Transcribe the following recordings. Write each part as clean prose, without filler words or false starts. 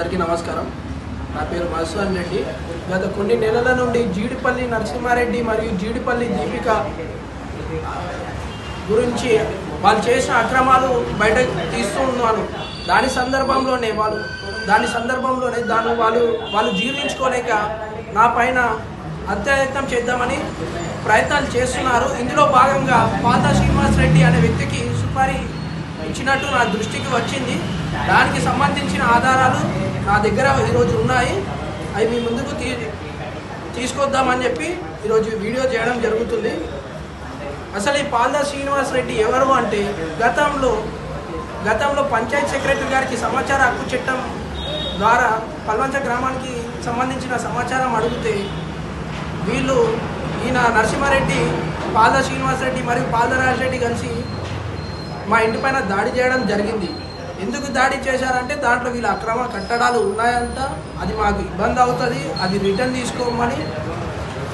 అందరికీ నమస్కారం. నా పేరు మధుసూదన్ రెడ్డి. గత కొన్ని నెలల నుండి జీడిపల్లి నరసింహారెడ్డి మరియు జీడిపల్లి దీపిక గురించి వాళ్ళు చేసిన అక్రమాలు బయటకు తీస్తూ ఉన్నాను. దాని సందర్భంలోనే వాళ్ళు జీర్ణించుకోలేక నా పైన హత్యాయత్నం చేద్దామని ప్రయత్నాలు చేస్తున్నారు. ఇందులో భాగంగా పాల్దా శ్రీనివాస్ రెడ్డి అనే వ్యక్తికి సుపారీ ఇచ్చినట్టు నా దృష్టికి వచ్చింది. దానికి సంబంధించిన ఆధారాలు నా దగ్గర ఈరోజు ఉన్నాయి. అవి మీ ముందుకు తీసుకొద్దామని చెప్పి ఈరోజు వీడియో చేయడం జరుగుతుంది. అసలు ఈ పాల్దా శ్రీనివాస్ రెడ్డి ఎవరు అంటే గతంలో పంచాయత్ సెక్రటరీ గారికి సమాచార హక్కు చట్టం ద్వారా పల్వంచ గ్రామానికి సంబంధించిన సమాచారం అడిగితే ఈయన నరసింహారెడ్డి, పాల్దా శ్రీనివాస్ రెడ్డి మరియు పాల్దా రాజరెడ్డి కలిసి మా ఇంటి పైన దాడి చేయడం జరిగింది. ఎందుకు దాడి చేశారంటే దాంట్లో వీళ్ళ అక్రమ కట్టడాలు ఉన్నాయంట, అది మాకు ఇబ్బంది అవుతుంది, అది రిటర్న్ తీసుకోమని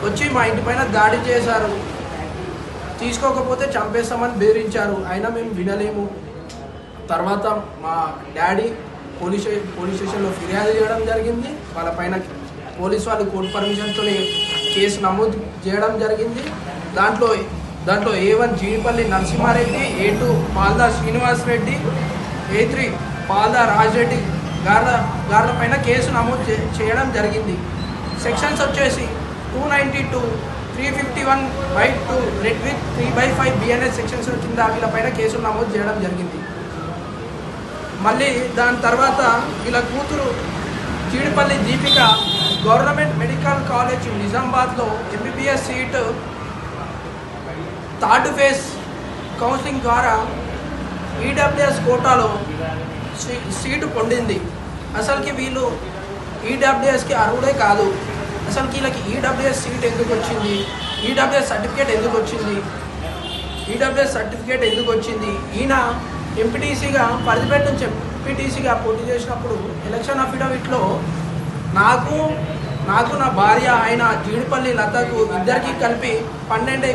వచ్చి మా ఇంటి పైన దాడి చేశారు. తీసుకోకపోతే చంపేస్తామని బెదిరించారు. అయినా మేము వినలేము. తర్వాత మా డాడీ పోలీస్ స్టేషన్లో ఫిర్యాదు చేయడం జరిగింది. వాళ్ళ పైన పోలీస్ వాళ్ళు కోర్టు పర్మిషన్తో కేసు నమోదు చేయడం జరిగింది. దాంట్లో A1 Jeedipalli Narasimha Reddy, A2 పాల్దా Srinivas Reddy, A3 పాల్దా Raja Reddy గార్ల పైన కేసు నమోదు చేయడం జరిగింది. సెక్షన్స్ వచ్చేసి 292, 351/2 రెడ్ విత్ 3/5 BNS సెక్షన్స్ కింద వీళ్ళపైన కేసులు నమోదు చేయడం జరిగింది. మళ్ళీ దాని తర్వాత వీళ్ళ కూతురు Jeedipalli Deepika government medical college నిజామాబాద్లో MBBS seat third phase counselling ద్వారా EWS కోటాలో సీటు పొందింది. అసలుకి వీళ్ళు EWSకి అర్హుడే కాదు. అసలు వీళ్ళకి EWS సీట్ ఎందుకు వచ్చింది, EWS సర్టిఫికేట్ ఎందుకు వచ్చింది? ఈయన ఎంపీటీసీగా పరిధిపేట నుంచి ఎంపీటీసీగా పోటీ చేసినప్పుడు ఎలక్షన్ అఫిడవిట్లో నాకు నా భార్య ఆయన జీడిపల్లి లతకు ఇద్దరికి కలిపి 12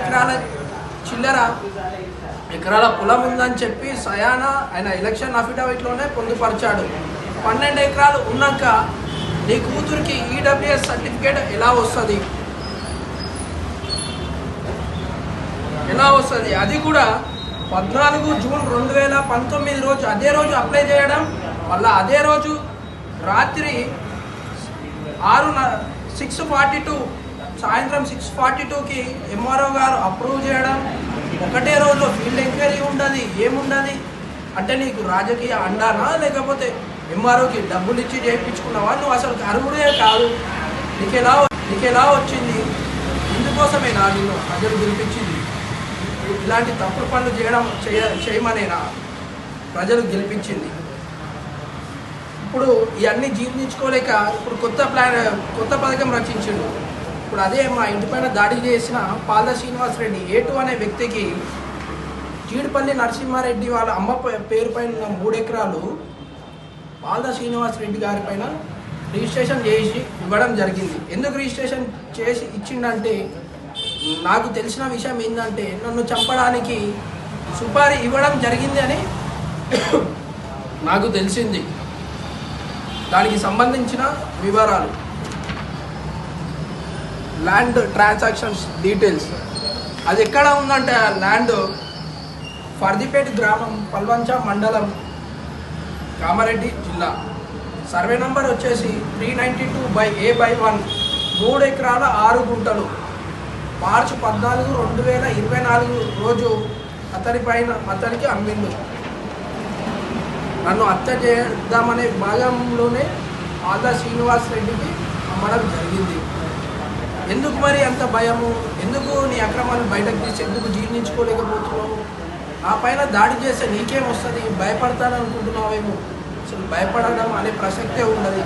ఎకరాల పొలం ఉందని చెప్పి సయానా ఆయన ఎలక్షన్ అఫిడవిట్లోనే పొందుపరిచాడు. 12 ఎకరాలు ఉన్నాక నీ కూతురికి EWS సర్టిఫికేట్ ఎలా వస్తుంది? అది కూడా 14 జూన్ 2019 రోజు అదే రోజు అప్లై చేయడం వల్ల అదే రోజు రాత్రి 6:42 సాయంత్రం 6:42కి MRO గారు అప్రూవ్ చేయడం. ఒకటే రోజులో ఫీల్డ్ ఎంక్వైరీ ఉండదు, ఏముండదు. అంటే నీకు రాజకీయ అండానా లేకపోతే MROకి డబ్బులు ఇచ్చి చేయించుకున్నావా? నువ్వు అసలు అర్హుడే కాదు. నీకెలా వచ్చింది? ఇందుకోసమేనా నిన్ను ప్రజలు గెలిపించింది? ఇలాంటి తప్పుడు పనులు చేయమనేనా ప్రజలు గెలిపించింది? ఇప్పుడు ఇవన్నీ జీర్ణించుకోలేక ఇప్పుడు కొత్త పథకం రచించిండు. ఇప్పుడు అదే మా ఇంటి పైన దాడి చేసిన పాల్దా శ్రీనివాస్ రెడ్డి A2 అనే వ్యక్తికి జీడిపల్లి నరసింహారెడ్డి వాళ్ళ అమ్మ పేరు పైన 3 ఎకరాలు పాల్దా శ్రీనివాస్ రెడ్డి గారి పైన రిజిస్ట్రేషన్ చేసి ఇవ్వడం జరిగింది. ఎందుకు రిజిస్ట్రేషన్ చేసి ఇచ్చిండంటే నాకు తెలిసిన విషయం ఏంటంటే నన్ను చంపడానికి సుపారీ ఇవ్వడం జరిగింది అని నాకు తెలిసింది. దానికి సంబంధించిన వివరాలు, ల్యాండ్ ట్రాన్సాక్షన్స్ డీటెయిల్స్, అది ఎక్కడ ఉందంటే ఆ ల్యాండ్ ఫర్దిపేట గ్రామం, పల్వంచ మండలం, కామారెడ్డి జిల్లా. సర్వే నంబర్ వచ్చేసి 392/A/1, 3 ఎకరాల 6 గుంటలు. మార్చి 14, 2024 రోజు అతనికి అమ్మిండు. నన్ను హత్య చేద్దామనే భాగంలోనే పాల్దా శ్రీనివాస్ రెడ్డికి అమ్మడం జరిగింది. ఎందుకు మరి అంత భయము? ఎందుకు నీ అక్రమాలను బయటకు తీసి ఎందుకు జీర్ణించుకోలేకపోతున్నావు? నా పైన దాడి చేస్తే నీకేం వస్తుంది? భయపడతాననుకుంటున్నావేమో. అసలు భయపడడం అనే ప్రసక్తే ఉండదు.